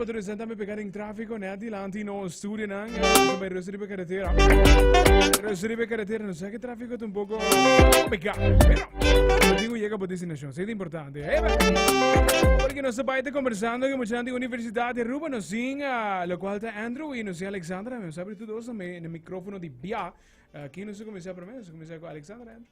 motorizando a me pegar em tráfico, né? Adiante no estúdio, né? Sobre Rosaribe Carretera. Rosaribe Carretera, não sei que tráfico é um pouco complicado, pero eu digo chega para destinação, isso é importante. Porque nós estamos conversando com a Universidade di Aruba, nós sim, o qual está Andrew e nós sim Alexandra, nós sabemos tudo isso no microfone de Bia. Aqui nós começamos primeiro, nós começamos com a Alexandra, Andrew.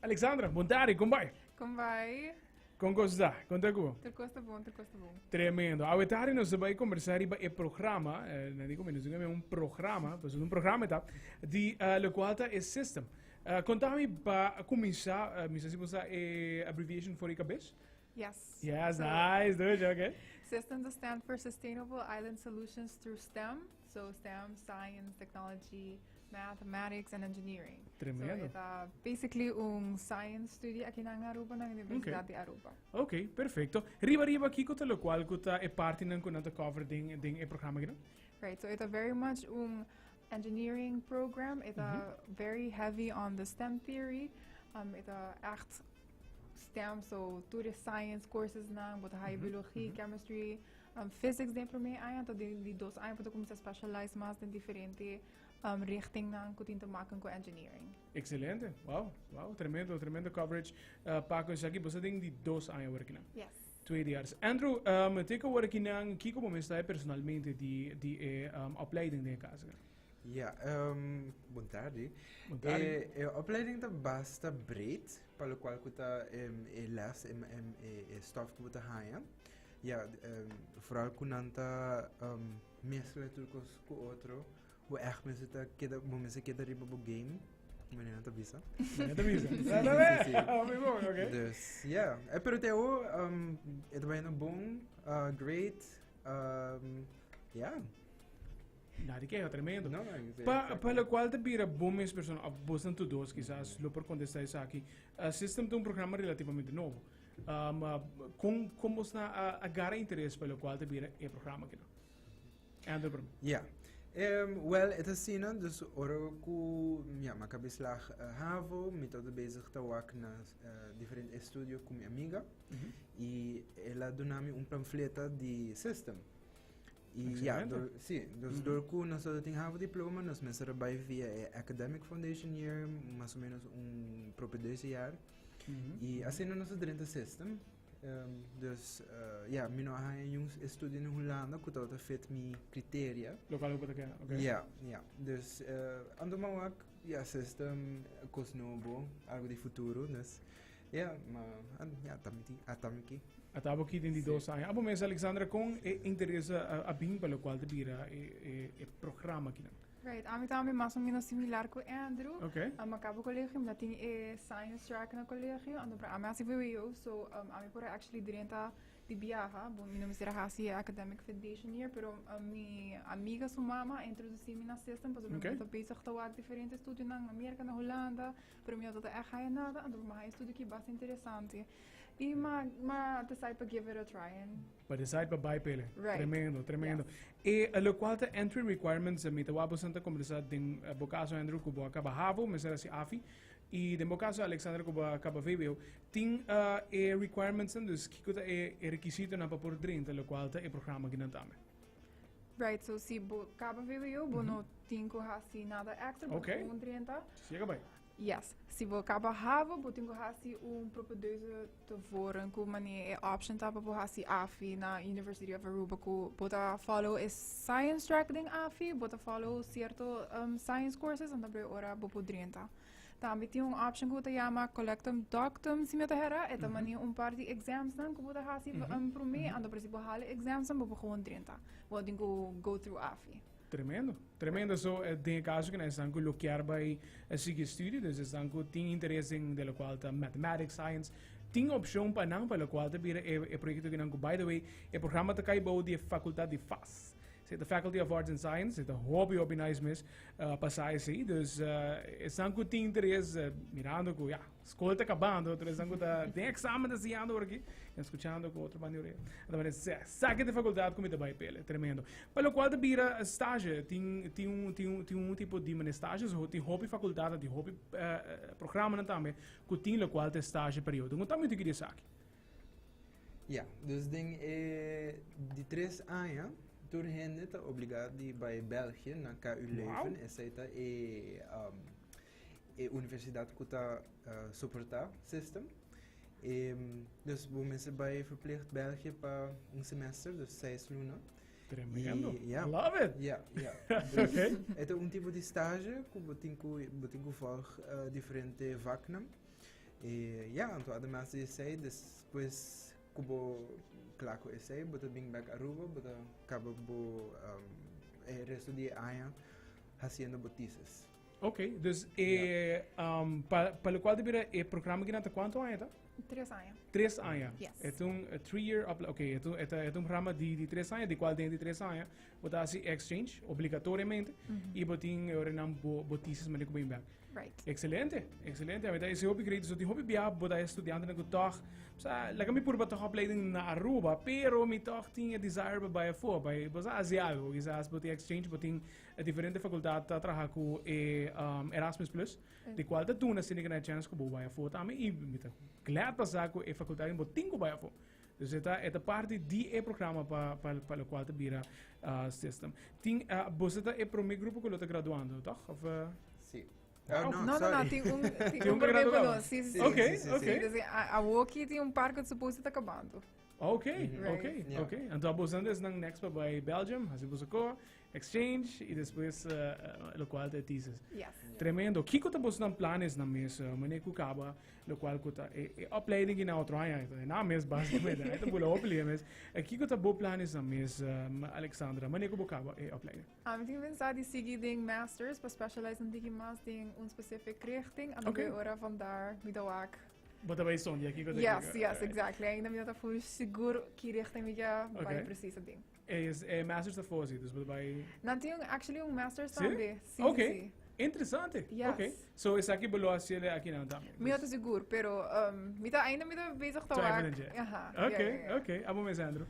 Alexandra, boa tarde, como vai? Como vai? Como está? Conta com? Tudo bom. Tremendo. A tarde nós vamos conversar sobre o programa, não digo menos, é um programa, pois um programa tá, de o qual está o SISSTEM. Conta-me para começar, me se você abbreviation for a cabeça? Yes. Yes, nice, good, okay. SISSTEM stands for Sustainable Island Solutions through STEM. So STEM, Science, Technology, Mathematics, and Engineering. Tremendo. So it's basically science study aqui na Aruba, na Universidad di Aruba. Ok, perfeito. Riba aqui com o qual é parte não com nada cover ding programa aqui, não? Right, so it's very much engineering program. It's very heavy on the STEM theory. It's echt STEM, so tudo science courses na, but biologia, chemistry, physics dentro me aí, então de dois anos para começar a specialize mais em diferente richting na que tem que maken com engineering. Excelente. Wow, tremendo coverage. Paco isso aqui, você tem de 2 anos working. Yes. 2 anos. Andrew, teka working aqui como me está personalmente de opleiding de casa. Boa tarde. A opleiding está bastante breed, para o qual está les e stof que está ganhando. Vooral kunanta mescla tudo com o outro. O echt mensen queda riba pro game, mas não tá visa. Não tá visa. Okay. Dus pero teo é também bom, great, Nada que é tremendo. Não, para o qual te vira bom mesmo pessoa, bastante todos, quizás lo por contestar isso aqui. O SISSTEM tem programa relativamente novo. Como está agarra interesse para o qual te vira o programa aqui? Andrew. Well, het is zien, dus oroku, makabislag havo, metodo bezig te werken na diferente studio com minha amiga, e ela donami panfleto de SISSTEM. Dus doorku nós só tem havo diploma, nós começamos a trabalhar via academic foundation year, mais ou menos próprio 2 jaar. E assim nós dentro do SISSTEM. Dus mijn jongens studie in Hollanda, ik had fit mijn criteria. Lokaal op het oké. Ja. Dus andermaal ook, SISSTEM, Cosnobo, algo de futuro, dus maar tamiki. Atabo aqui dentro de 2 anos. Abo mesmo Alexandra com interesse a bem pelo qual te vira e programa aqui. Right, ami também mais ou menos similar com Andrew. Okay. Acabo colégio, mas tem science track na colégio, ando para amasi veio, so ami por actually durante de viaja, bom, mi não me será assim academic foundation year, pero mi amiga sua mama introduziu-me na SISSTEM, pois eu estou bezig te werk diferente estudos na América, na Holanda, pero mi dat echt ga nada, ando para mais estudo que bastante interessante. E decide para give it a try. Para decide para bypele. Right. Tremendo. E lo qual te entry requirements me te wabo santa conversar din bocaso Andrew kubo acaba havo, me será si afi. E den bocaso Alexandra kubo acaba vebeu. Ting requirements dus kikuta requisito na por drin, lo qual te programa ginantame. Right, so si acaba vebeu, bono tinko hasi nada extra, okay. Bon 30. Chega bem. Yes, se você acaba havo, você tem que próprio deusa te voren, que manie option tapa por hasi afi na Universidade di Aruba, que você follow is science track ding afi, você follow certo science courses, então para ora você 30. Também tem option que você chama collectum doctum, se me terra, é também par de exams nan, que você hasi pro me, então para se você hale exams, você gewoon 30. Você tem que go through afi. Tremendo. So, tem caso que nós estamos loquear by seguir estudo, dus estamos tem interesse em de qual tá mathematics, science, tem opção para não para qual tá vira é projeto que não by the way, é programa tá cai bom de faculdade de FAS. The Faculty of Arts and Science, the hobby nice miss, passar aí, dus estamos tem interesse mirando com escola tá acabando, outros estamos tem exame da ciência aqui, escutando com outro banheiro. Então, saque de faculdade como vai pele, tremendo. Para o qual te vira estágio, tem tipo de estágios, tem hobby faculdade, tem hobby programa também, que tem o qual te estágio período. Não também te queria saque. Ja, dus ding die 3 anos, toen hen het obligaat bij België, na KU Leuven, is het universidade que está suportar SISSTEM. Dus we mensen bij verplicht België para semestre, dus 6 lunas. Tremendo. Ja. Love it. Ja. Ok. Het is tipo de estágio que botinho volg diferente vaknam. Ja, então además de isso, depois cubo claro esse, botar bem back Aruba, botar acaba bo resto de ano haciendo botices. Ok, dus para o qual deveria o programa que nata quanto anos? 3 anos. 3 anos. Yes. É um 3-year, ok, é um programa de 3 anos, de qual dentro de 3 anos, botar assim exchange, obrigatoriamente, e botin renam botices, mas bem back. Right. Excelente. Mas esse hobby great, so die hobby bia botar estudante na toch, laga mi por botar opleiding na Aruba, pero mi toch tinha desire bij voor, bij bosa asiago, quizás botar exchange, botin diferente faculdade tá trabalhar com Erasmus Plus, de qual da tuna se ninguém chance com bij voor, também e mi tá glad passar com a faculdade botin com bij voor. Dus é parte de programa para o qual te vira SISSTEM. Tem você tá é pro meu grupo que eu tô graduando, tá? Sim. Não, tem um graduado. Sim. Ok. A Woki tem par que suposto está acabando. Ok. Yeah. Então, você anda na next para Belgium, assim você exchange e depois o qual te thesis. Yes. Tremendo. Que que você tem planos na mesa? Mané que acaba, o qual que tá opleiding na outra área, na mesa basicamente. É boa opleiding, mas que que tá bom planos na mesa, Alexandra? Mané que acaba opleiding. Ik denk pensar de seguir de masters para specialize in mas in een specifieke richting en dan Okay. ora van daar met de wak. Bota bij Sonja, que que Yes, exactly. Ainda me dat voor seguro que richting met je Okay. bij precisa ding. É masters da Fosi, dus bota bij. Dan tem actually um masters Sim? também. Sim, Ok. sim. Interessante. Yes. Ok. So, esse aqui bolo assim aqui não tá. Me dat seguro, pero me dat ainda me dat bezig te Twijfelen wak. je. Aha. Ok. Abo Alexandro.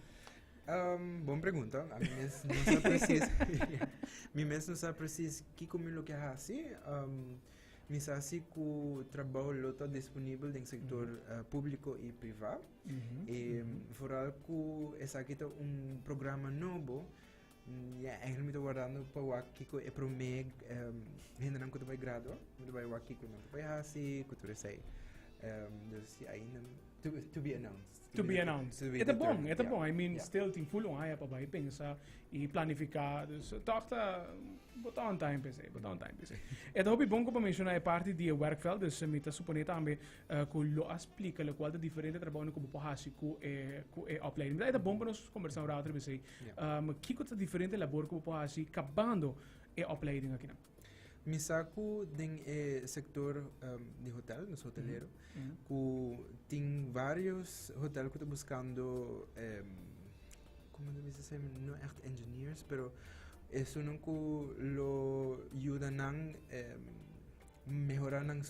Boa pergunta. A mim mesmo não sabe preciso. Me mesmo não sabe preciso que como lo que é assim. Me sabe assim que o trabalho está disponível no setor público e privado. E vooral que esse aqui é programa novo. Eigenlijk moet je guardando para o Kiko é para mim ainda não que tu vai graduar, tu vai o Kiko não tu vai assim, que tu recebe. Dus ainda to be announced. To be announced. To be Het is determined, het is yeah. bom. I mean, Yeah. still tem full on aí para pensar e planificar. Dus toch botar um time PC. Het hobby bom para mencionar é parte de werkveld, dus me tá suponer também que lo explica o qual é diferente trabalho como pode com opleiding. Mas é bom para nós conversar um rato PC. Que coisa diferente labor como pode acabando opleiding aqui não. Me saco den sector de hotel, nos hotelero, que tem vários hotéis que estão buscando, como deve ser, não echt engineers, pero isso não que lo ajuda a melhorar a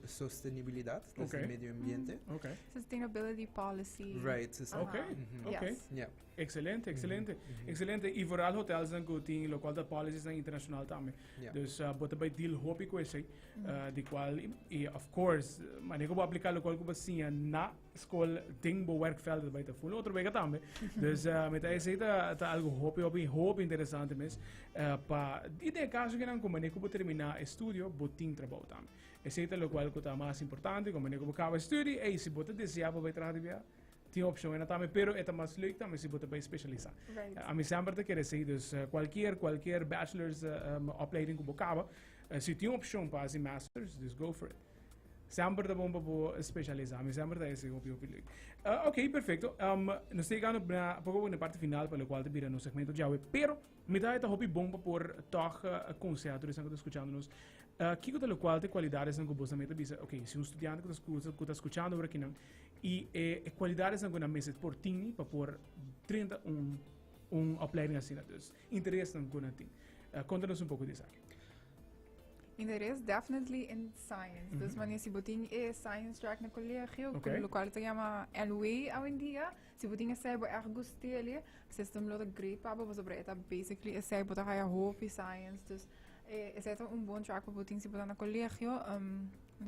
sustentabilidade do meio ambiente. Okay. Sustainability policy. Right. So, Okay. Yes. yeah. Excelente. E vooral hotels dan goed in lokaal dat policies zijn internationaal também. Yeah. Dus bota bij deal hoop ik esse, de qual e of course, maar ik wil applicar lokaal que você na escola ding bo werkveld bij te full outro vega também. Dus met esse tá algo hoop interessante mes. Pa ideia caso que não como nem como terminar estudio botin trabalho também. Esse é o qual que tá mais importante, como nem como acaba estudio e se bota desejar para trabalhar tem opção ainda também, pero é mais leuk também se botar para especializar. Right. A mim sempre te quer dizer, dus qualquer bachelor's opleiding que acaba, se tem opção para fazer masters, dus go for it. Sempre é bom para especializar, a mim sempre é esse o leuk. Ok, perfeito. Nós chegamos na parte final, para a qual te vira no segmento de hoje, pero me dá esta hobby bom para por toch concertos que estão escutando-nos. Que é o qual tem qualidades que você também diz, ok, se estudante que está escutando agora aqui não, e qualidades que na mesa por tinha para por 30 opleiding assim, dus interesse que na tem. Conta-nos pouco disso aqui. Interesse definitely in science. Dus wanneer si boting science track na colegio, Okay. lo cual se llama LWA hoy en día, si boting cyber erg gustele, system lo de great papa was sobre eta basically cyber da ya hope science. Dus is het een bon track voor boting si boting na colegio.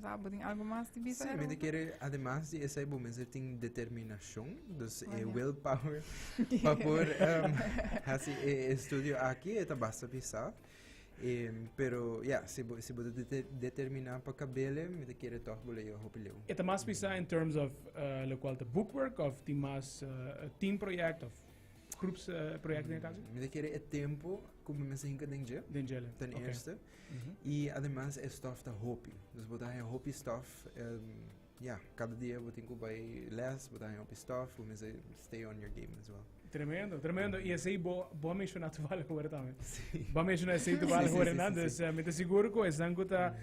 Sabe, tem algo mais de bisa? Sim, me querer, además de essa bom, mas tem determinação, dus Olha. willpower, para por assim estudio aqui é basta pisar. Pero se você determinar para cabelo, me querer toch boleh eu hopileu. It must be in terms of lo qual the bookwork of the mas team project of groepsproject in caso. Me querer é tempo como me sinto dentro. Dengele. Ten eerste. E además é stuff da hobby. Dus botar é hobby stuff. Cada dia eu tenho que vai les, botar é hobby stuff, você stay on your game as well. Tremendo, tremendo. E esse boa mencionar tu vale agora também. Boa mencionar esse tu vale agora não, dus me te seguro que esse angu tá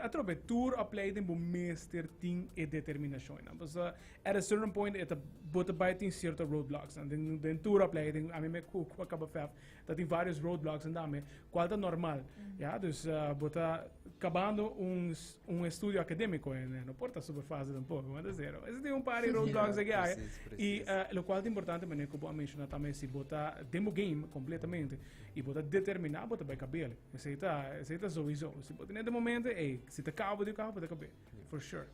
a trope tour opleiding bo meester ting e determinação. Dus at a certain point it bota by ting certo roadblocks and den tour opleiding a mim me ku acaba faf dat tem vários roadblocks en dame qual tá normal. Ja, dus bota acabando estudio acadêmico não porta super fácil pouco, mas zero. Esse tem par de roadblocks aqui e lo qual é importante mas que boa mencionar também se botar demo game completamente e botar determinar botar by cabelo. Esse tá sowieso. Se botar nesse momento, se tá cabo de carro, botar cabelo. For sure.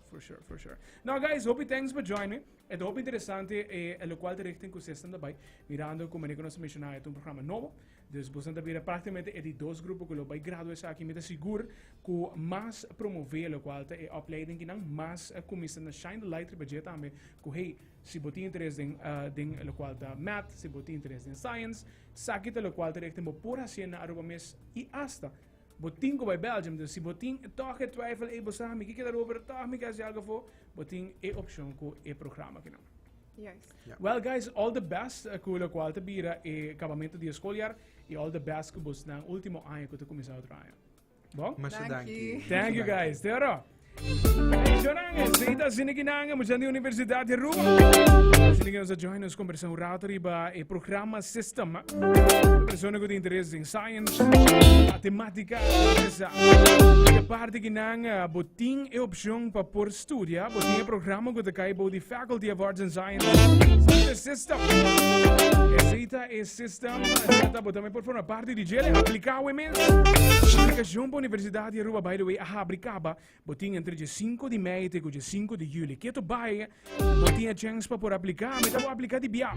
Now guys, hope you thanks for joining me. É hope interessante lo qual directing que vocês estão daí, mirando como eu nós mencionar é um programa novo. Dus você está vendo praticamente é de dois grupos que lo vai graduar aqui, me seguro que mais promover lo qual é a opleiding que não mais começa na shine the light para também que hey, se você tem interesse em lo qual é math, se você tem interesse em science, sabe que lo qual é que por assim na Aruba mes e hasta botin ko by Belgium, dus si botin toch het twijfel você me que daarover toch me quer algo voor botin option ko programa que não. Yes. Yeah. Well guys, all the best com lo qual te bira acabamento de escolar e all the best com vos na último ano que tu começar a trabalhar. Bom? Mas Thank you guys. Tero. Jorang, seita siniginanga, mujang di Universidad di Aruba. Sinigyan sa join us conversão rato riba e programa SISSTEM. Persona com interesse em science, matemática, essa. A parte que nang botin e opção para por estudar, botin e programa que te cai de Faculty of Arts and Science. SISSTEM. Seita e SISSTEM, essa botam por forma parte de gele aplicar o imenso. Aplicação para a Universidade di Aruba, by the way, aplicava botin entre 5 de maio e 5 de julho. Que tu vai, botin a chance para por aplicar, mas vou aplicar de biar.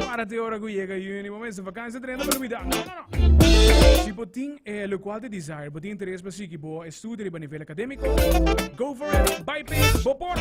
Para te hora que chega juni, momento vacância treina para me dar. Não. Se botin é o qual te desire, botin interesse para seguir boa estudo de nível acadêmico, go for it, bypass, bopor.